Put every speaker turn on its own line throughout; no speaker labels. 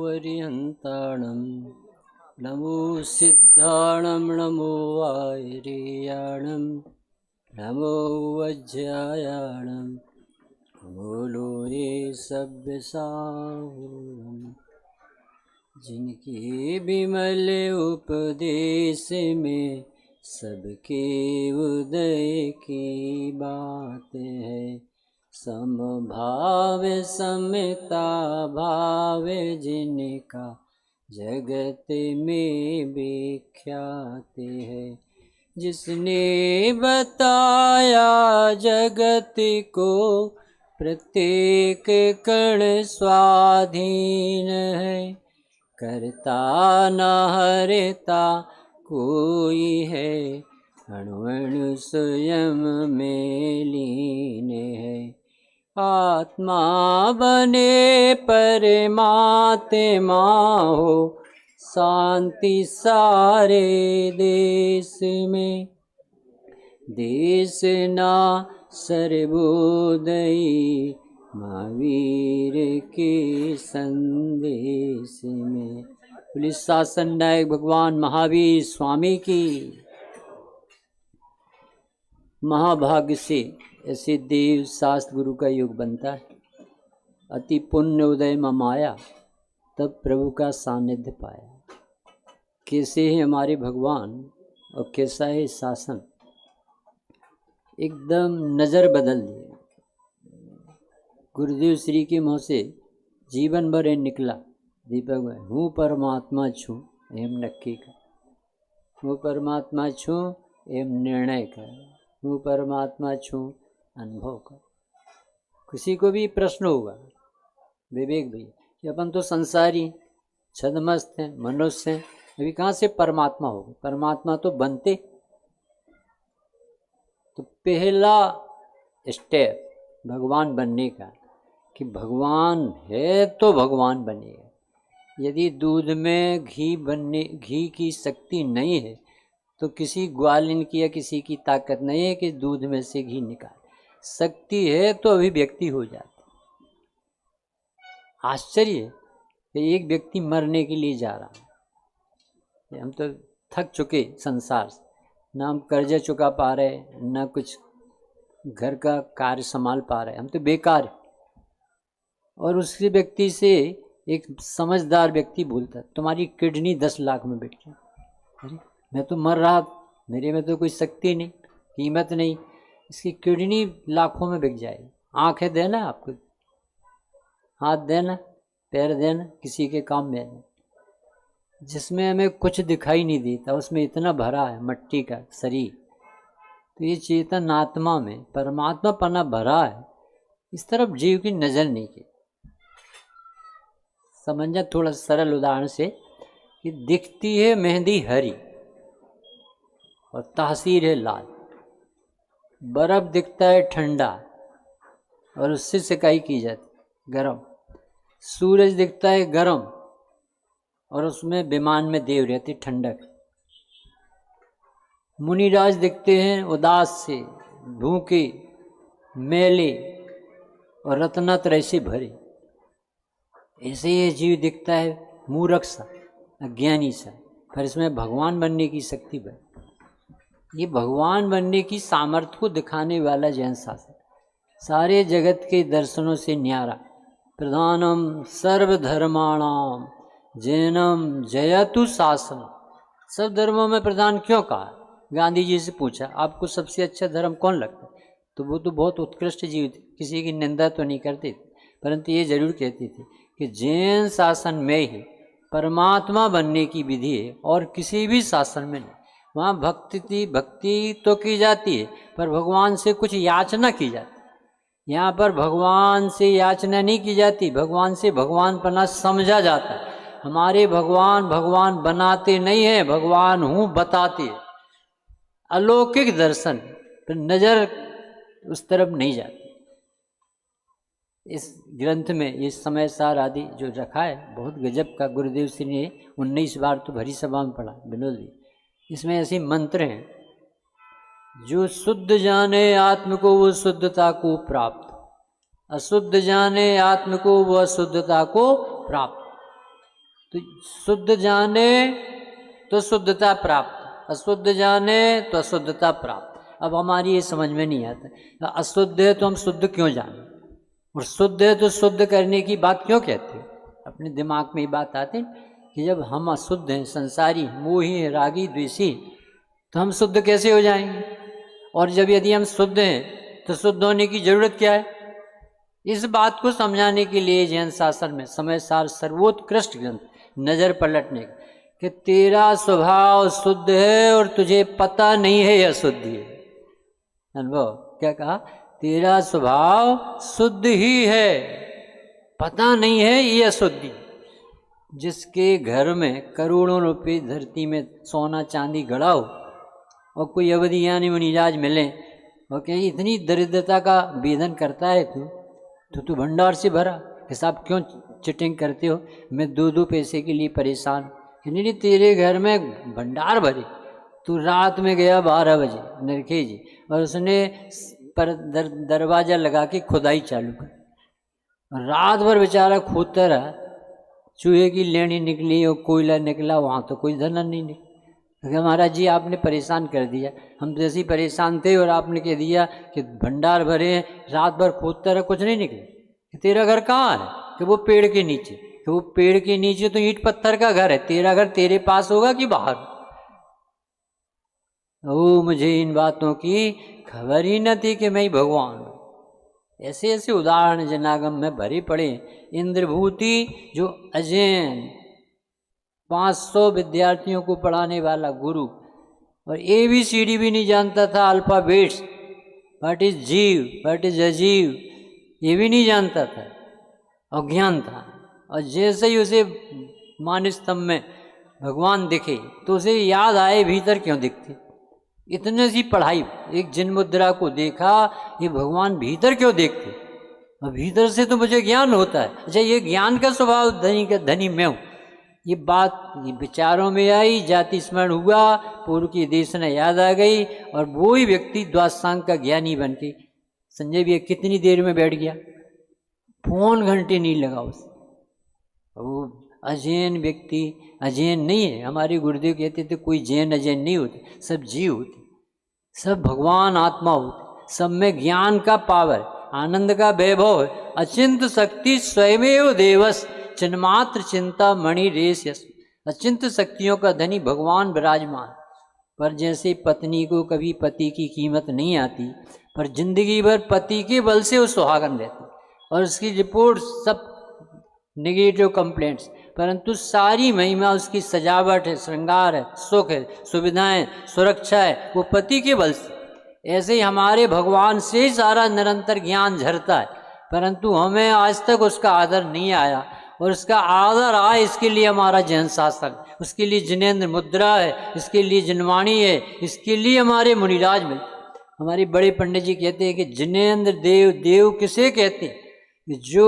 वरिहन्ताणं नमो सिद्धाणं नमो आर्याणं नमो वज्रायाणं बोलो रे सभ्यसाहुरम्। जिनके विमल उपदेश में सबके उदय की बात है, समभाव समता भाव जिनका जगत में विख्यात है। जिसने बताया जगत को प्रत्येक कण स्वाधीन है, करता न हरता कोई है, अणु अणु स्वयं में लीन है। आत्मा बने परमात्मा हो, शांति सारे देश में। देश ना सर्वोदयी महावीर के संदेश में। पुलिस शासन नायक भगवान महावीर स्वामी की। महाभाग्य से ऐसे देव शास्त्र गुरु का योग बनता है। अति पुण्य उदय में माया, तब प्रभु का सानिध्य पाया। कैसे है हमारे भगवान और कैसा है शासन, एकदम नज़र बदल दिए। गुरुदेव श्री के मुँह से जीवन भर निकला दीपक में, हूँ परमात्मा छूँ एम नक्की का, हूँ परमात्मा छूँ एम निर्णय का, हूँ परमात्मा छूँ अनुभव का। किसी को भी प्रश्न होगा विवेक भैया कि अपन तो संसारी छदमस्त हैं, मनुष्य हैं, अभी कहाँ से परमात्मा होगा? परमात्मा तो बनते। तो पहला स्टेप भगवान बनने का कि भगवान है तो भगवान बनेगा। यदि दूध में घी की शक्ति नहीं है तो किसी ग्वालिन की या किसी की ताकत नहीं है कि दूध में से घी निकाले। शक्ति है तो अभिव्यक्ति हो जाती। आश्चर्य है कि एक व्यक्ति मरने के लिए जा रहा है। हम तो थक चुके संसार से, ना हम कर्जा चुका पा रहे, ना कुछ घर का कार्य संभाल पा रहे, हम तो बेकार है। और उस व्यक्ति से एक समझदार व्यक्ति बोलता, तुम्हारी किडनी 10 लाख में बिक जाए। अरे मैं तो मर रहा, मेरे में तो कोई शक्ति नहीं, कीमत नहीं, इसकी किडनी लाखों में बिक जाएगी। आँखें देना आपको, हाथ देना, पैर देना, किसी के काम में नहीं। जिसमें हमें कुछ दिखाई नहीं देता उसमें इतना भरा है मट्टी का शरीर। तो ये चेतन आत्मा में परमात्मा पना भरा है, इस तरफ जीव की नज़र नहीं की। समझना थोड़ा सरल उदाहरण से कि दिखती है मेहंदी हरी और तासीर है लाल। बर्फ दिखता है ठंडा और उससे सिकाई की जाती गरम। सूरज दिखता है गरम और उसमें विमान में देव रहती ठंडक। मुनिराज दिखते हैं उदास से, भूखे, मेले और रत्नत्रय से भरे। ऐसे ये जीव दिखता है मूर्ख सा, अज्ञानी सा, पर इसमें भगवान बनने की शक्ति बन। ये भगवान बनने की सामर्थ्य को दिखाने वाला जैन शासन, सारे जगत के दर्शनों से न्यारा। प्रधानम सर्वधर्माणाम जैनम जयतु शासन। सब धर्मों में प्रधान क्यों कहा? गांधी जी से पूछा आपको सबसे अच्छा धर्म कौन लगता है? तो वो तो बहुत उत्कृष्ट जीव थे, किसी की निंदा तो नहीं करते थे, परंतु ये जरूर कहते थे कि जैन शासन में ही परमात्मा बनने की विधि है और किसी भी शासन में नहीं। वहाँ भक्ति तो की जाती है पर भगवान से कुछ याचना की जाती है। यहाँ पर भगवान से याचना नहीं की जाती, भगवान से भगवानपना समझा जाता है। हमारे भगवान भगवान बनाते नहीं हैं, भगवान हूँ बताते हैं। अलौकिक दर्शन पर नज़र उस तरफ नहीं जाती। इस ग्रंथ में ये समय सार आदि जो रखा है बहुत गजब का। गुरुदेव श्री ने 19 बार तो भरी सभा में पढ़ा विनोद जी। इसमें ऐसे मंत्र हैं, जो शुद्ध जाने आत्म को वो शुद्धता को प्राप्त, अशुद्ध जाने आत्म को वो अशुद्धता को प्राप्त। तो शुद्ध जाने तो शुद्धता प्राप्त, अशुद्ध जाने तो अशुद्धता प्राप्त। अब हमारी ये समझ में नहीं आता, अशुद्ध है तो हम शुद्ध क्यों जाने, और शुद्ध है तो शुद्ध करने की बात क्यों कहते हैं। अपने दिमाग में ये बात आती कि जब हम अशुद्ध हैं, संसारी, मोही, रागी, द्वेषी, तो हम शुद्ध कैसे हो जाएंगे, और जब यदि हम शुद्ध हैं तो शुद्ध होने की जरूरत क्या है। इस बात को समझाने के लिए जैन शास्त्र में समय सार सर्वोत्कृष्ट ग्रंथ नजर पलटने का, कि तेरा स्वभाव शुद्ध है और तुझे पता नहीं है यह अशुद्धि है। अनुभव क्या कहा, तेरा स्वभाव शुद्ध ही है, पता नहीं है ये अशुद्धि। जिसके घर में करोड़ों रुपए धरती में सोना चांदी गड़ा हो और कोई अवधि यानी मुनिराज मिले और कहीं इतनी दरिद्रता का वेदन करता है तू भंडार से भरा, हिसाब क्यों चिटिंग करते हो, मैं 2-2 पैसे के लिए परेशान। नहीं, तेरे घर में भंडार भरे, तू रात में गया 12 बजे नरखे जी, और उसने पर दरवाजा लगा के खुदाई चालू कर, रात भर बेचारा खोदता रहा, चूहे की लेनी निकली और कोयला निकला, वहाँ तो कोई धन नहीं निकला। महाराज जी आपने परेशान कर दिया, हम जैसे ही परेशान थे और आपने कह दिया कि भंडार भरे हैं, रात भर खोदता रहा, कुछ नहीं निकले। कि तेरा घर कहाँ है, कि वो पेड़ के नीचे, कि वो पेड़ के नीचे तो ईंट पत्थर का घर है, तेरा घर तेरे पास होगा कि बाहर। ओ मुझे इन बातों की खबर ही न थी कि मैं भगवान। ऐसे ऐसे उदाहरण जनागम में भरे पड़े। इंद्रभूति जो अजैन 500 विद्यार्थियों को पढ़ाने वाला गुरु, और ABCD भी नहीं जानता था, अल्फाबेट्स, व्हाट इज जीव, व्हाट इज अजीव, ये भी नहीं जानता था, अज्ञान था। और जैसे ही उसे मानस्तंभ में भगवान दिखे तो उसे याद आए भीतर क्यों दिखते, इतने सी पढ़ाई, एक जिन मुद्रा को देखा, ये भगवान भीतर क्यों देखते, और भीतर से तो मुझे ज्ञान होता है। अच्छा, ये ज्ञान का स्वभाव धनी का धनी मैं हूँ, ये बात ये विचारों में आई, जाति स्मरण हुआ, पूर्व की देशना याद आ गई, और वो ही व्यक्ति द्वादशांग का ज्ञानी बन के संजय भी कितनी देर में बैठ गया, फोन घंटे नहीं लगा उसे। वो अजैन व्यक्ति अजैन नहीं है, हमारे गुरुदेव कहते थे कोई जैन अजैन नहीं होते, सब जीव होते, सब भगवान आत्मा होते, सब में ज्ञान का पावर, आनंद का वैभव है। अचिंत शक्ति स्वयमेव देवस, चिन्मात्र चिंता मणि रेस यश। अचिंत शक्तियों का धनी भगवान विराजमान। पर जैसे पत्नी को कभी पति की कीमत नहीं आती, पर जिंदगी भर पति के बल से वो सुहागन रहती, और उसकी रिपोर्ट सब नेगेटिव कंप्लेंट्स, परंतु सारी महिमा उसकी सजावट है, श्रृंगार है, सुख है, सुविधाएं, सुरक्षा है, वो पति के बल से। ऐसे ही हमारे भगवान से ही सारा निरंतर ज्ञान झरता है, परंतु हमें आज तक उसका आदर नहीं आया, और उसका आदर आए इसके लिए हमारा जैन शास्त्र, उसके लिए जिनेन्द्र मुद्रा है, इसके लिए जिनवाणी है, इसके लिए हमारे मुनिराज में। हमारे बड़े पंडित जी कहते हैं कि जिनेन्द्र देव, देव किसे कहते हैं, जो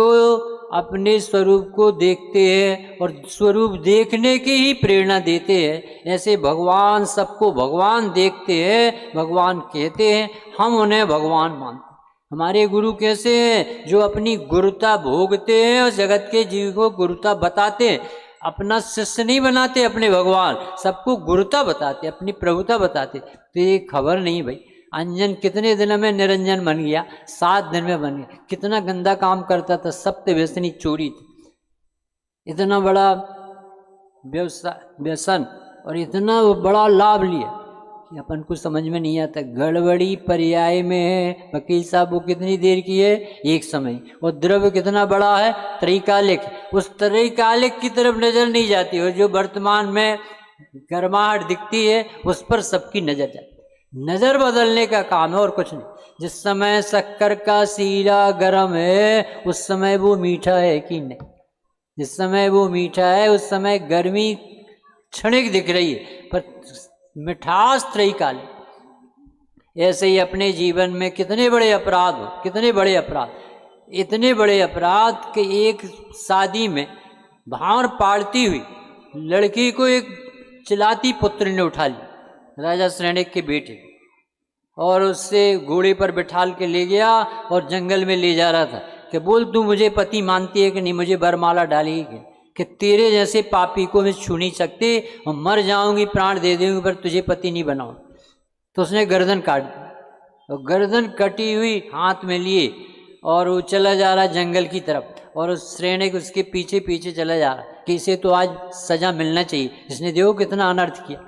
अपने स्वरूप को देखते हैं और स्वरूप देखने की ही प्रेरणा देते हैं। ऐसे भगवान सबको भगवान देखते हैं, भगवान कहते हैं, हम उन्हें भगवान मानते हैं। हमारे गुरु कैसे हैं, जो अपनी गुरुता भोगते हैं और जगत के जीव को गुरुता बताते हैं। अपना शिष्य नहीं बनाते अपने भगवान, सबको गुरुता बताते, अपनी प्रभुता बताते। तो ये खबर नहीं भाई, अंजन कितने दिन में निरंजन बन गया, 7 दिन में बन गया। कितना गंदा काम करता था, सप्त व्यसनी चोरी थी, इतना बड़ा व्यसन और इतना बड़ा लाभ लिया कि अपन को समझ में नहीं आता। गड़बड़ी पर्याय में है। वकील साहब वो कितनी देर की है, एक समय, और द्रव्य कितना बड़ा है, त्रैकालिक। उस त्रैकालिक की तरफ नजर नहीं जाती, और जो वर्तमान में गर्माहट दिखती है उस पर सबकी नजर जाती। नजर बदलने का काम है और कुछ नहीं। जिस समय शक्कर का सीरा गर्म है उस समय वो मीठा है कि नहीं, जिस समय वो मीठा है उस समय गर्मी क्षणिक दिख रही है, पर मिठास त्रैकालिक। ऐसे ही अपने जीवन में कितने बड़े अपराध हो, कितने बड़े अपराध, इतने बड़े अपराध कि एक शादी में भांवर पाड़ती हुई लड़की को एक चिल्लाती पुत्र ने उठा ली, राजा श्रेणिक के बेटे, और उससे घोड़े पर बिठाल के ले गया और जंगल में ले जा रहा था कि बोल तू मुझे पति मानती है कि नहीं, मुझे वरमाला डालेगी कि कि तेरे जैसे पापी को मैं छू नहीं सकती और मर जाऊंगी, प्राण दे दूंगी, पर तुझे पति नहीं बनाऊं। तो उसने गर्दन काट दी और गर्दन कटी हुई हाथ में लिए और वो चला जा रहा जंगल की तरफ, और उस सैनिक उसके पीछे पीछे चला जा रहा कि इसे तो आज सजा मिलना चाहिए, इसने देखो कितना अनर्थ किया।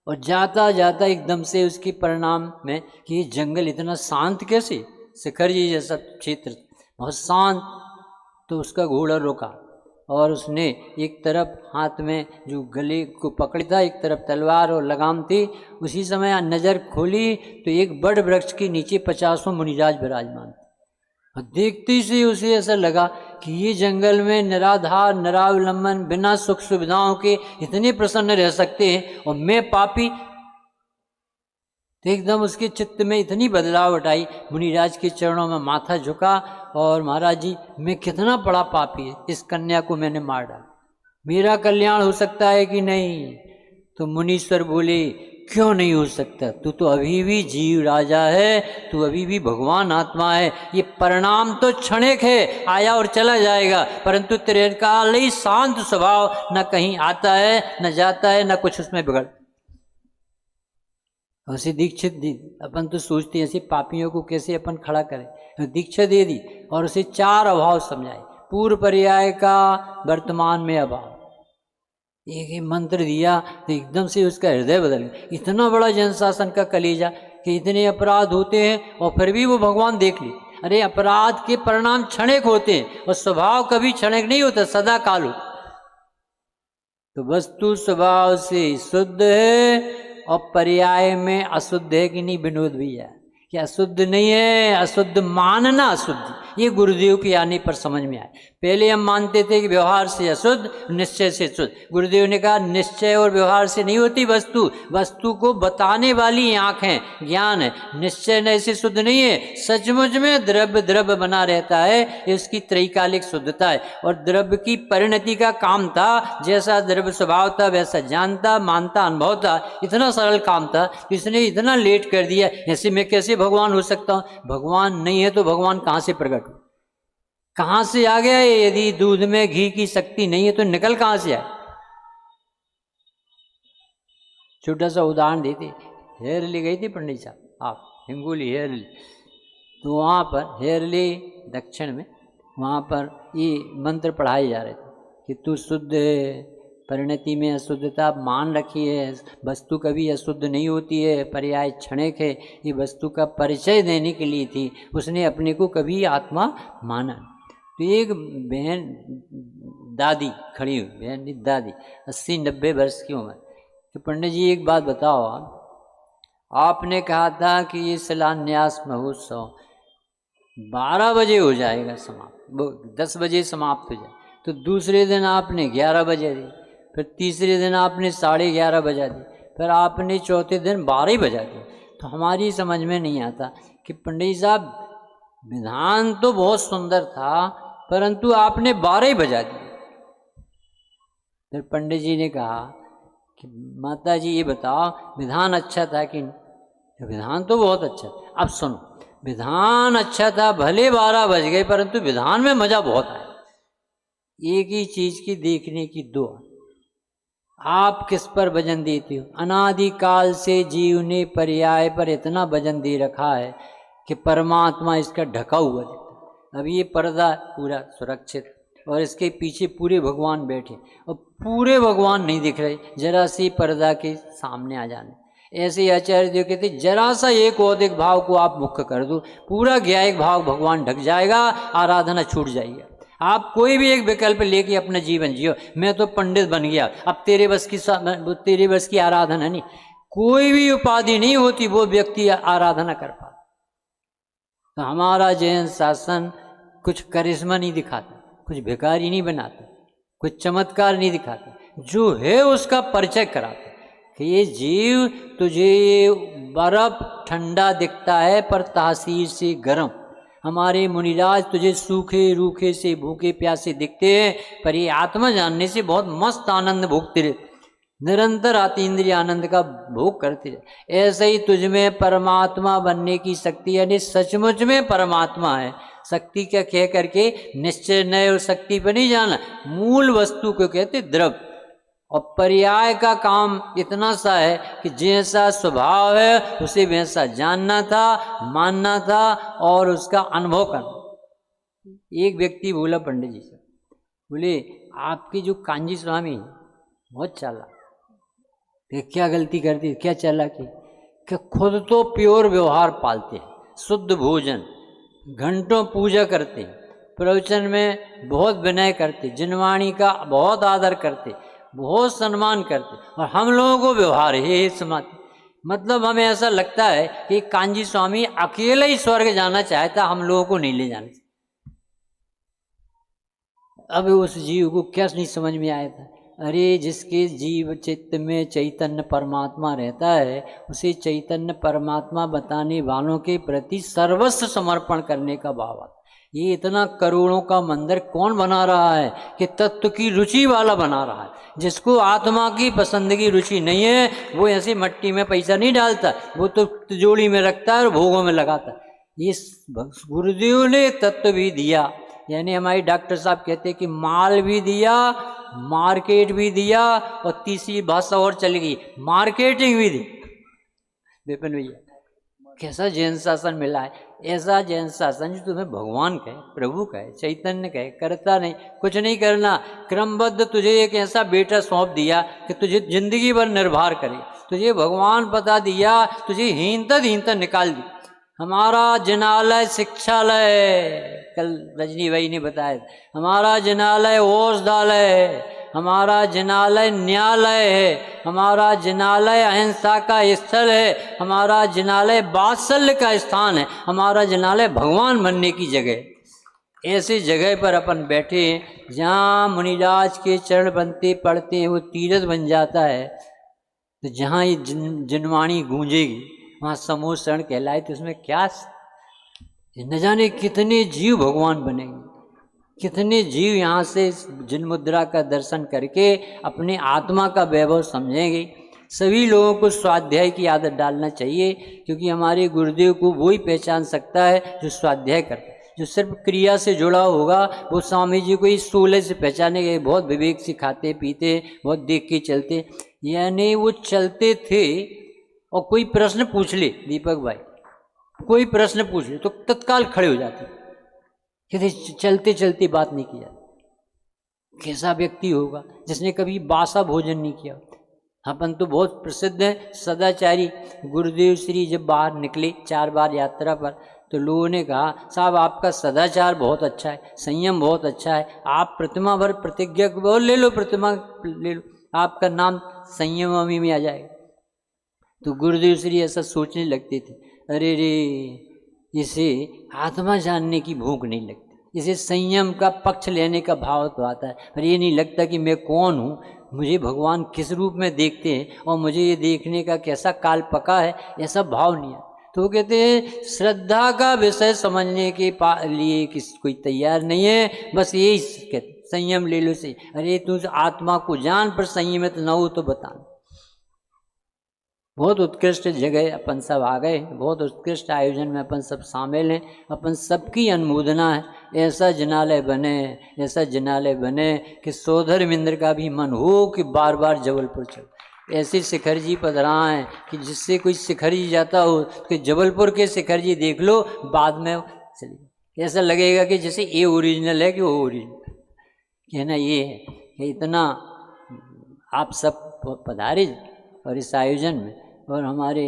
और जाता जाता एकदम से उसके परिणाम में कि ये जंगल इतना शांत कैसे, शिखर जी जैसा क्षेत्र बहुत शांत। तो उसका घोड़ा रुका और उसने एक तरफ हाथ में जो गले को पकड़ा था, एक तरफ तलवार और लगाम थी। उसी समय नज़र खोली तो एक बड़ वृक्ष के नीचे 50 मुनिराज विराजमान थे। और देखते से उसे ऐसा लगा कि ये जंगल में निराधार निरावलंबन बिना सुख सुविधाओं के इतने प्रसन्न रह सकते हैं और मैं पापी। तो एकदम उसके चित्त में इतनी बदलाव आई, मुनिराज के चरणों में माथा झुका और महाराज जी मैं कितना बड़ा पापी है, इस कन्या को मैंने मार डाला, मेरा कल्याण हो सकता है कि नहीं। तो मुनीश्वर बोले क्यों नहीं हो सकता, तू तो अभी भी जीव राजा है, तू अभी भी भगवान आत्मा है। ये परिणाम तो क्षणिक है, आया और चला जाएगा, परंतु त्रिकाली शांत स्वभाव न कहीं आता है न जाता है, न कुछ उसमें बिगड़। उसे दीक्षित दी। अपन तो सोचते हैं ऐसे पापियों को कैसे अपन खड़ा करें, दीक्षा दे दी और उसे 4 अभाव समझाए, पूर्व पर्याय का, वर्तमान में अभाव। एक ही मंत्र दिया तो एकदम से उसका हृदय बदल गया। इतना बड़ा जनशासन का कलेजा कि इतने अपराध होते हैं और फिर भी वो भगवान देख ले। अरे अपराध के परिणाम क्षणिक होते हैं और स्वभाव कभी क्षणिक नहीं होता, सदा काल होता। तो वस्तु स्वभाव से शुद्ध है और पर्याय में अशुद्ध है कि नहीं विनोद भैया, कि अशुद्ध नहीं है, अशुद्ध मानना अशुद्ध, ये गुरुदेव के आने पर समझ में आया। पहले हम मानते थे कि व्यवहार से अशुद्ध, निश्चय से शुद्ध। गुरुदेव ने कहा निश्चय और व्यवहार से नहीं होती वस्तु, वस्तु को बताने वाली आँख है, ज्ञान है। निश्चय न ऐसे शुद्ध नहीं है, सचमुच में द्रव्य द्रव्य बना रहता है, इसकी त्रैकालिक शुद्धता है। और द्रव्य की परिणति का काम था, जैसा द्रव्य स्वभाव था वैसा जानता मानता अनुभव था। इतना सरल काम था, इसने इतना लेट कर दिया। ऐसे में कैसे भगवान हो सकता हूँ? भगवान नहीं है तो भगवान कहाँ से प्रकट हो, कहाँ से आ गया? यदि दूध में घी की शक्ति नहीं है तो निकल कहाँ से आए? छोटा सा उदाहरण देते, हेरली गई थी पंडित साहब आप, हिंगोली हेरली, तो वहाँ पर हेरली दक्षिण में वहाँ पर ये मंत्र पढ़ाए जा रहे थे कि तू शुद्ध है, परिणति में अशुद्धता मान रखी है, वस्तु कभी अशुद्ध नहीं होती है, पर्याय क्षणिक है। ये वस्तु का परिचय देने के लिए थी, उसने अपने को कभी आत्मा माना। तो एक बहन दादी खड़ी हुई, बहन दादी 80-90 वर्ष की उम्र, तो पंडित जी एक बात बताओ, आपने कहा था कि ये शिलान्यास महोत्सव 12 बजे हो जाएगा समाप्त, 10 बजे समाप्त हो जाए, तो दूसरे दिन आपने 11 बजे दी, फिर तीसरे दिन आपने 11:30 बजा दी, फिर आपने चौथे दिन 12 बजा दी। तो हमारी समझ में नहीं आता कि पंडित साहब विधान तो बहुत सुंदर था, परंतु आपने 12 बजा दी। फिर पंडित जी ने कहा कि माता जी ये बताओ विधान अच्छा था कि नहीं? विधान तो बहुत अच्छा था। अब सुनो, विधान अच्छा था, भले 12 बज गए, परंतु विधान में मजा बहुत आया। एक ही चीज की देखने की दो, आप किस पर वजन देते हो? अनादिकाल से जीव ने पर्याय पर इतना वजन दे रखा है कि परमात्मा इसका ढका हुआ दिखता। अब ये पर्दा पूरा सुरक्षित और इसके पीछे पूरे भगवान बैठे और पूरे भगवान नहीं दिख रहे, जरा सी पर्दा के सामने आ जाने। ऐसे ही आचार्य देव कहते जरा सा एक औदिक भाव को आप मुख्य कर दो, पूरा ज्ञायिक भाव भगवान ढक जाएगा, आराधना छूट जाएगी। आप कोई भी एक विकल्प लेके अपना जीवन जियो, मैं तो पंडित बन गया, अब तेरे बस की आराधना नहीं, कोई भी उपाधि नहीं होती वो व्यक्ति आराधना कर पाता। तो हमारा जैन शासन कुछ करिश्मा नहीं दिखाता, कुछ भिखारी नहीं बनाता, कुछ चमत्कार नहीं दिखाता, जो है उसका परिचय कराता कि ये जीव तुझे बर्फ ठंडा दिखता है पर तासीर से गर्म। हमारे मुनिराज तुझे सूखे रूखे से भूखे प्यासे दिखते हैं, पर ये आत्मा जानने से बहुत मस्त आनंद भोगते रहते, निरंतर आतीन्द्रिय आनंद का भोग करते रहे। ऐसे ही तुझ में परमात्मा बनने की शक्ति, यानी सचमुच में परमात्मा है, शक्ति क्या कह करके निश्चय नय और शक्ति पर नहीं जाना, मूल वस्तु को कहते द्रव्य। और पर्याय का काम इतना सा है कि जैसा स्वभाव है उसे वैसा जानना था, मानना था और उसका अनुभव करना। एक व्यक्ति बोला पंडित जी से, बोले आपके जो कांजी स्वामी है बहुत चालाक, क्या गलती करती, क्या चालाकी, कि खुद तो प्योर व्यवहार पालते हैं, शुद्ध भोजन, घंटों पूजा करते, प्रवचन में बहुत विनय करते, जिनवाणी का बहुत आदर करते, बहुत सम्मान करते, और हम लोगों को व्यवहार है समाते। मतलब हमें ऐसा लगता है कि कांजी स्वामी अकेले ही स्वर्ग जाना चाहता, हम लोगों को नहीं ले जाना। अब उस जीव को क्या नहीं समझ में आया था, अरे जिसके जीव चित्त में चैतन्य परमात्मा रहता है, उसे चैतन्य परमात्मा बताने वालों के प्रति सर्वस्व समर्पण करने का भाव आता। ये इतना करोड़ों का मंदिर कौन बना रहा है कि तत्व की रुचि वाला बना रहा है। जिसको आत्मा की पसंद की रुचि नहीं है वो ऐसे मट्टी में पैसा नहीं डालता, वो तो तिजोरी में रखता है और भोगों में लगाता है। ये गुरुदेव ने तत्व भी दिया, यानी हमारे डॉक्टर साहब कहते हैं कि माल भी दिया, मार्केट भी दिया, और तीसरी भाषा और चली गई मार्केटिंग भी दी। विपिन भैया कैसा जैन शासन मिला है, ऐसा जैन शासन जो तुम्हें भगवान कहे, प्रभु कहे, चैतन्य कहे, करता नहीं, कुछ नहीं करना, क्रमबद्ध तुझे एक ऐसा बेटा सौंप दिया कि तुझे जिंदगी भर निर्भर करे, तुझे भगवान बता दिया, तुझे हीनता निकाल दी। हमारा जिनालय शिक्षालय, कल रजनी भाई ने बताया, हमारा जिनालय औषधालय है, हमारा जिनालय न्यायालय है, हमारा जिनालय अहिंसा का स्थल है, हमारा जिनालय वात्सल्य का स्थान है, हमारा जिनालय भगवान बनने की जगह। ऐसी जगह पर अपन बैठे हैं जहाँ मुनिराज के चरण बनते पढ़ते हैं वो तीर्थ बन जाता है। तो जहाँ ये जिनवाणी गूंजेगी वहाँ समूह शरण कहलाए, तो उसमें क्या न जाने कितने जीव भगवान बनेंगे, कितने जीव यहाँ से जिन मुद्रा का दर्शन करके अपने आत्मा का वैभव समझेंगे। सभी लोगों को स्वाध्याय की आदत डालना चाहिए, क्योंकि हमारे गुरुदेव को वही पहचान सकता है जो स्वाध्याय करता है। जो सिर्फ क्रिया से जुड़ा होगा वो स्वामी जी को इस सूले से पहचानेंगे, बहुत विवेक से खाते पीते, बहुत देख के चलते। यानी वो चलते थे और कोई प्रश्न पूछ ले, दीपक भाई कोई प्रश्न पूछ ले तो तत्काल खड़े हो जाते, कहते चलते चलते बात नहीं की जाती। कैसा व्यक्ति होगा जिसने कभी बासा भोजन नहीं किया। अपन तो बहुत प्रसिद्ध है सदाचारी। गुरुदेव श्री जब बाहर निकले 4 बार यात्रा पर, तो लोगों ने कहा साहब आपका सदाचार बहुत अच्छा है, संयम बहुत अच्छा है, आप प्रतिमा भर प्रतिज्ञा को ले लो, प्रतिमा ले लो, आपका नाम संयमी में आ जाएगा। तो गुरुदेव श्री ऐसा सोचने लगते थे, अरे रे इसे आत्मा जानने की भूख नहीं लगती, इसे संयम का पक्ष लेने का भाव तो आता है, पर ये नहीं लगता कि मैं कौन हूँ, मुझे भगवान किस रूप में देखते हैं और मुझे ये देखने का कैसा काल पका है, ऐसा भाव नहीं है। तो वो कहते हैं श्रद्धा का विषय समझने के लिए कोई तैयार नहीं है, बस यही कहते संयम ले लो से। अरे तू आत्मा को जान पर संयमित न हो तो बता। बहुत उत्कृष्ट जगह अपन सब आ गए, बहुत उत्कृष्ट आयोजन में अपन सब शामिल हैं, अपन सबकी अनुमोदना है। ऐसा जिनालय बने, ऐसा जिनालय बने कि सोधर मिंद्र का भी मन हो कि बार बार जबलपुर चले। ऐसे शिखर जी पधरा हैं कि जिससे कोई शिखर जी जाता हो कि जबलपुर के शिखर जी देख लो, बाद में चलिए ऐसा लगेगा कि जैसे ये ओरिजिनल है कि वो ओरिजिनल। कहना ये है कि इतना आप सब पधारे और इस आयोजन में, और हमारे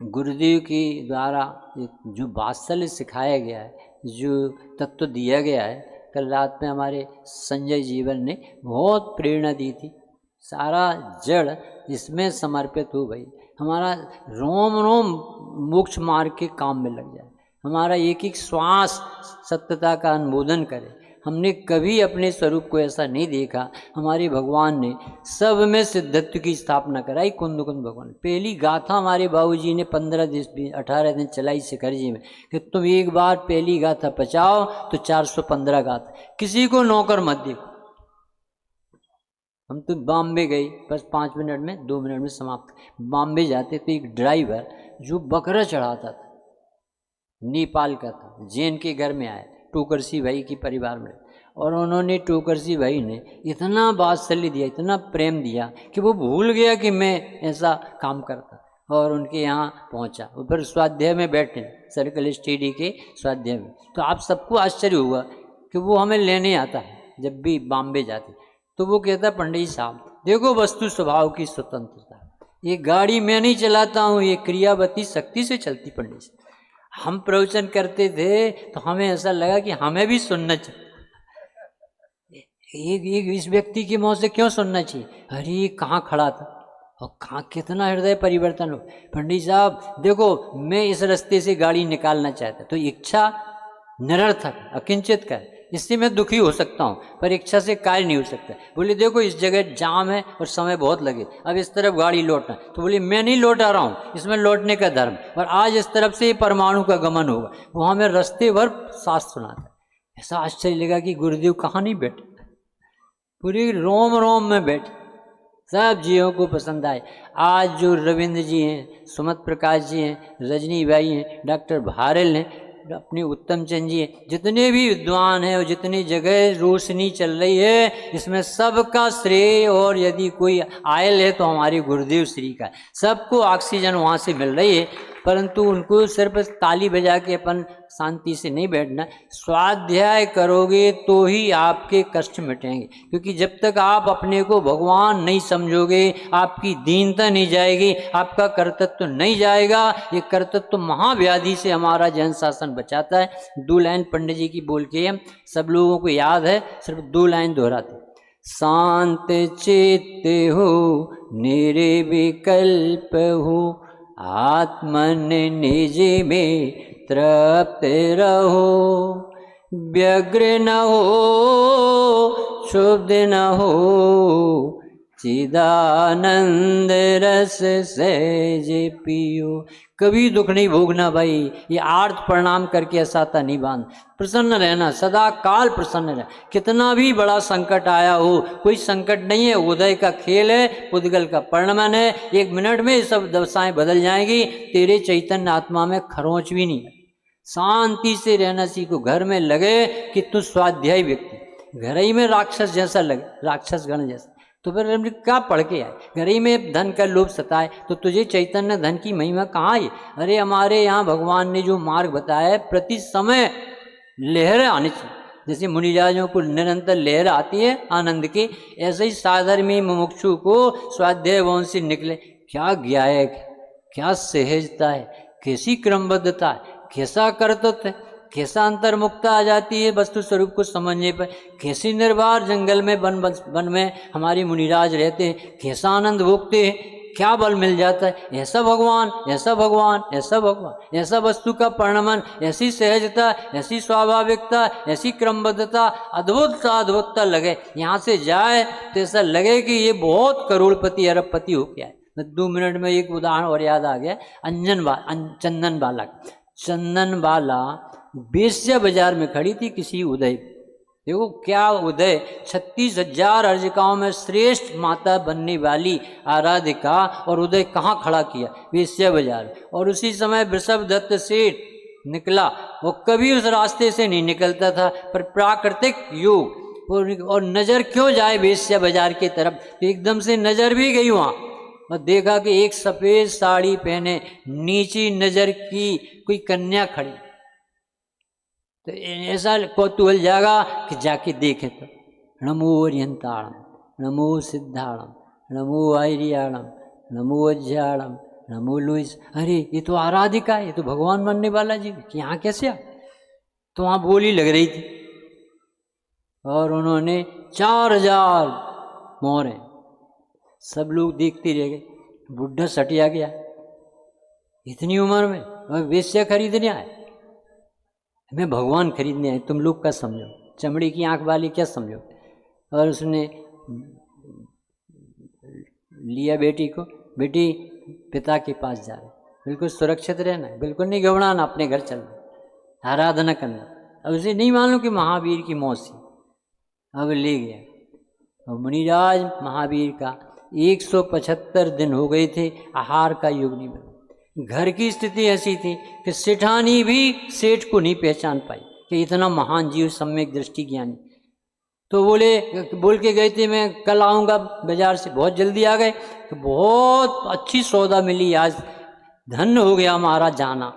गुरुदेव के द्वारा जो वात्सल्य सिखाया गया है, जो तत्व दिया गया है, कल रात में हमारे संजय जीवन ने बहुत प्रेरणा दी थी। सारा जड़ इसमें समर्पित हो भाई, हमारा रोम रोम मोक्ष मार्ग के काम में लग जाए, हमारा एक एक श्वास सत्यता का अनुमोदन करे। हमने कभी अपने स्वरूप को ऐसा नहीं देखा। हमारे भगवान ने सब में सिद्धत्व की स्थापना कराई। कुंद कुंद भगवान पहली गाथा हमारे बाबूजी ने 15 दिन 18 दिन चलाई शिखर जी में कि तुम एक बार पहली गाथा पचाओ तो 415 गाथा, किसी को नौकर मत देखो। हम तो बॉम्बे गए, बस 5 मिनट में 2 मिनट में समाप्त। बॉम्बे जाते तो एक ड्राइवर जो बकरा चढ़ाता था, नेपाल का था, जैन के घर में आया, टोकरसी भाई के परिवार में, और उन्होंने टोकरसी भाई ने इतना वात्सल्य दिया, इतना प्रेम दिया कि वो भूल गया कि मैं ऐसा काम करता, और उनके यहाँ पहुँचा। वो फिर स्वाध्याय में बैठे, सर्कल स्टडी के स्वाध्याय में। तो आप सबको आश्चर्य हुआ कि वो हमें लेने आता है जब भी बॉम्बे जाते। तो वो कहता, पंडित साहब देखो, वस्तु स्वभाव की स्वतंत्रता, ये गाड़ी मैं नहीं चलाता हूँ, ये क्रियावती शक्ति से चलती। पंडित साहब, हम प्रवचन करते थे तो हमें ऐसा लगा कि हमें भी सुनना चाहिए, एक इस व्यक्ति की मौत से क्यों सुनना चाहिए। अरे ये कहाँ खड़ा था और कहाँ कितना हृदय परिवर्तन हो। पंडित साहब देखो, मैं इस रास्ते से गाड़ी निकालना चाहता, तो इच्छा निरर्थक अकिंचित का, इससे मैं दुखी हो सकता हूँ, पर इच्छा से कार्य नहीं हो सकता। बोले देखो, इस जगह जाम है और समय बहुत लगे, अब इस तरफ गाड़ी लौटना। तो बोले मैं नहीं लौटा रहा हूँ, इसमें लौटने का धर्म, और आज इस तरफ से परमाणु का गमन होगा। वहाँ में रास्ते भर शास्त्र सुनाता। ऐसा आश्चर्य लगा कि गुरुदेव कहाँ नहीं बैठे, पूरी रोम रोम में बैठे, सब जीवों को पसंद आए। आज जो रविंद्र जी हैं, सुमत प्रकाश जी हैं, रजनी भाई हैं, डॉक्टर भारल हैं, अपने उत्तम चंद जी हैं, जितने भी विद्वान हैं और जितनी जगह रोशनी चल रही है, इसमें सबका श्रेय, और यदि कोई आयल है तो हमारे गुरुदेव श्री का। सबको ऑक्सीजन वहाँ से मिल रही है, परंतु उनको सिर्फ ताली बजा के अपन शांति से नहीं बैठना। स्वाध्याय करोगे तो ही आपके कष्ट मिटेंगे, क्योंकि जब तक आप अपने को भगवान नहीं समझोगे, आपकी दीनता नहीं जाएगी, आपका कर्तृत्व नहीं जाएगा। ये कर्तृत्व महाव्याधि से हमारा जैन शासन बचाता है। 2 लाइन पंडित जी की बोल के हम सब लोगों को याद है, सिर्फ 2 लाइन दोहराते। शांत चित्त हो, निर्विकल्प हो, आत्मन निज में तृप्त रहो, व्यग्र न हो, क्षुब्ध न हो, चिदानंद रस सहज पियो। कभी दुख नहीं भोगना भाई, ये आर्थ प्रणाम करके असाता नहीं बांध, प्रसन्न रहना, सदा काल प्रसन्न रहना। कितना भी बड़ा संकट आया हो, कोई संकट नहीं है, उदय का खेल है, पुद्गल का परिणमन है। 1 मिनट में ये सब दशाएं बदल जाएंगी, तेरे चैतन्य आत्मा में खरोंच भी नहीं है। शांति से रहना सीखो। घर में लगे कि तू स्वाध्यायी व्यक्ति, घर ही में राक्षस जैसा लगे, राक्षस गण जैसा, तो फिर क्या पढ़ के आए। घर ही में धन का लोभ सताए तो तुझे चैतन्य धन की महिमा कहाँ है। अरे हमारे यहाँ भगवान ने जो मार्ग बताया है, प्रति समय लहरें आनी चाहिए। जैसे मुनिराजों को निरंतर लहर आती है आनंद की, ऐसे ही साधर्मी मुमुक्षु को स्वाध्याय वंश से निकले। क्या ज्ञायक, क्या सहजता है, कैसी क्रमबद्धता है, कैसा कर्तव्य है, कैसा अंतर्मुक्ता आ जाती है वस्तु स्वरूप को समझने पर, कैसी निर्वार जंगल में वन में हमारे मुनिराज रहते हैं, कैसा आनंद भोगते हैं, क्या बल मिल जाता है। ऐसा भगवान, ऐसा भगवान, ऐसा भगवान, ऐसा वस्तु का परिणमन, ऐसी सहजता, ऐसी स्वाभाविकता, ऐसी क्रमबद्धता, अद्भुतता लगे। यहाँ से जाए तो ऐसा लगे कि ये बहुत करोड़पति अरबपति हो गया है। 2 मिनट में एक उदाहरण और याद आ गया, चंदन बाला। चंदन बाला बेश्या बाजार में खड़ी थी किसी उदय। देखो क्या उदय, 36,000 अर्जिकाओं में श्रेष्ठ माता बनने वाली आराधिका, और उदय कहाँ खड़ा किया, बेश्या बाजार। और उसी समय वृषभ दत्त सेठ निकला, वो कभी उस रास्ते से नहीं निकलता था, पर प्राकृतिक योग और नजर क्यों जाए बेश्या बाजार की तरफ, तो एकदम से नजर भी गई वहाँ, और देखा कि एक सफेद साड़ी पहने नीची नजर की कोई कन्या खड़ी। तो ऐसा कौतूहल जागा कि जाके देखे तो नमो ओरियंताणम, नमो सिद्धाणम, नमो आयरियाणम, नमो अज्जाणम, नमो लुइस। अरे ये तो आराधिका है, ये तो भगवान बनने वाला जी, कि यहाँ कैसे आ। तो वहाँ बोली लग रही थी, और उन्होंने 4000 मोहरें, सब लोग देखते रह गए। बुढ़ा सटिया गया इतनी उम्र में, और वेश्या खरीदने आए, मैं भगवान खरीदने आए, तुम लोग क्या समझो, चमड़ी की आंख वाली क्या समझो। और उसने लिया बेटी को, बेटी पिता के पास जा रहे, बिल्कुल सुरक्षित रहना है, बिल्कुल नहीं घबराना, अपने घर चलना, आराधना करना। अब उसे नहीं मालूम कि महावीर की मौसी। अब ले गया, और मुनिराज महावीर का 175 दिन हो गए थे, आहार का योग नहीं बना। घर की स्थिति ऐसी थी कि सेठानी भी सेठ को नहीं पहचान पाई कि इतना महान जीव, सम्यक दृष्टि ज्ञानी। तो बोल के गए थे मैं कल आऊँगा बाजार से, बहुत जल्दी आ गए। तो बहुत अच्छी सौदा मिली आज, धन्य हो गया हमारा जाना।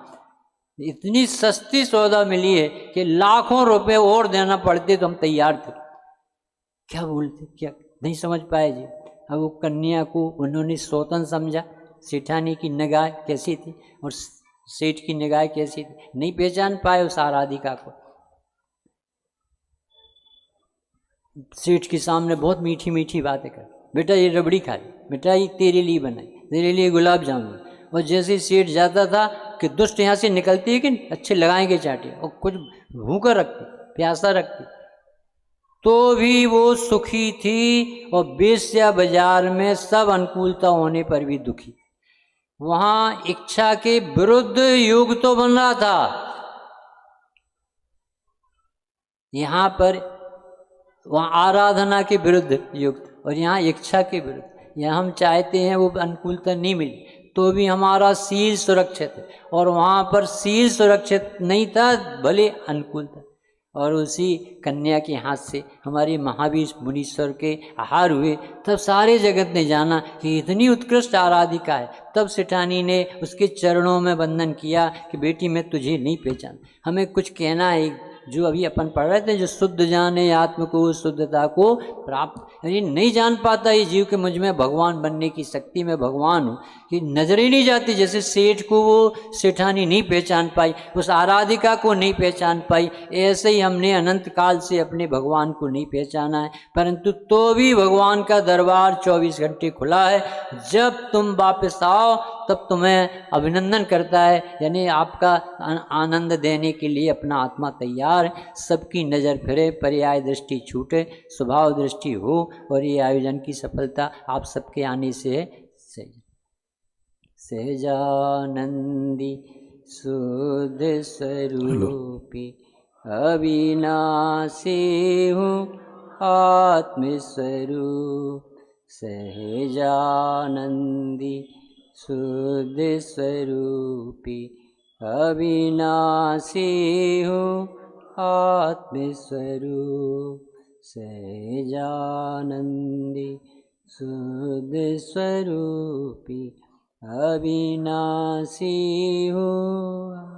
इतनी सस्ती सौदा मिली है कि लाखों रुपए और देना पड़ते तो हम तैयार थे। क्या बोलते, क्या नहीं समझ पाए जी। अब वो कन्या को उन्होंने सौतन समझा। सेठानी की निगाह कैसी थी और सेठ की निगाह कैसी थी, नहीं पहचान पाए उस आराधिका को। सेठ के सामने बहुत मीठी मीठी बातें कर, बेटा ये रबड़ी खा ले, बेटा ये तेरे लिए बनाई, तेरे लिए गुलाब जामुन। और जैसे सेठ जाता था कि दुष्ट यहाँ से निकलती है कि अच्छे लगाएंगे चाटे, और कुछ भूखा रखती, प्यासा रखती, तो भी वो सुखी थी। और बेश्या बाजार में सब अनुकूलता होने पर भी दुखी। वहां इच्छा के विरुद्ध युग तो बन रहा था, यहाँ पर वहाँ आराधना के विरुद्ध युग, और यहाँ इच्छा के विरुद्ध। यहाँ हम चाहते हैं वो अनुकूलता नहीं मिली तो भी हमारा शील सुरक्षित है, और वहाँ पर शील सुरक्षित नहीं था, भले अनुकूल था। और उसी कन्या के हाथ से हमारे महावीर मुनीश्वर के आहार हुए। तब सारे जगत ने जाना कि इतनी उत्कृष्ट आराधिका है। तब सेठानी ने उसके चरणों में वंदन किया कि बेटी मैं तुझे नहीं पहचान। हमें कुछ कहना है, जो अभी अपन पढ़ रहे थे, जो शुद्ध जाने आत्म को शुद्धता को प्राप्त, यानी नहीं जान पाता ये जीव के मुझ में भगवान बनने की शक्ति, में भगवान हूँ, कि नजर ही नहीं जाती। जैसे सेठ को वो सेठानी नहीं पहचान पाई, उस आराधिका को नहीं पहचान पाई, ऐसे ही हमने अनंत काल से अपने भगवान को नहीं पहचाना है। परंतु तो भी भगवान का दरबार 24 घंटे खुला है। जब तुम वापस आओ तब तुम्हें अभिनंदन करता है, यानी आपका आनंद देने के लिए अपना आत्मा तैयार है। सबकी नज़र फिरे, पर्याय दृष्टि छूटे, स्वभाव दृष्टि हो, और ये आयोजन की सफलता आप सबके आने से है। सहजानंदी शुद्ध स्वरूपी अविनाशी हूँ आत्मस्वरूप। सहजानंदी शुद्ध स्वरूपी अविनाशी हूँ आत्मस्वरूप। सहजानंदी शुद्ध स्वरूपी अविनाशी हूँ।